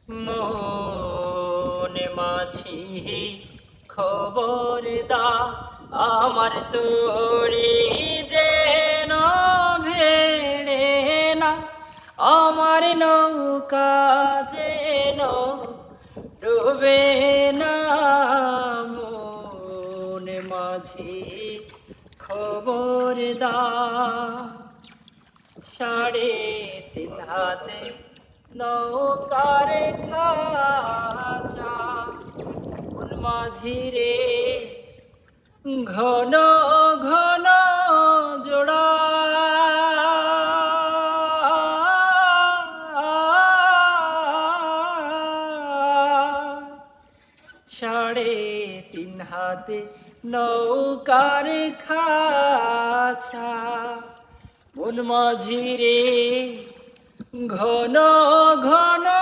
মনে মাঝি খবর দা আমার তোরি যেন ভেড়ে না, আমার নৌকা যেন ডুবে না। মনে মাঝি খবর দা। 3.5 হাতে নৌকার খাঁচা, মাঝি রে ঘন ঘন জোড়া। 3.5 হাতে নৌকার খাঁচা, মন মাঝি রে ঘন ঘন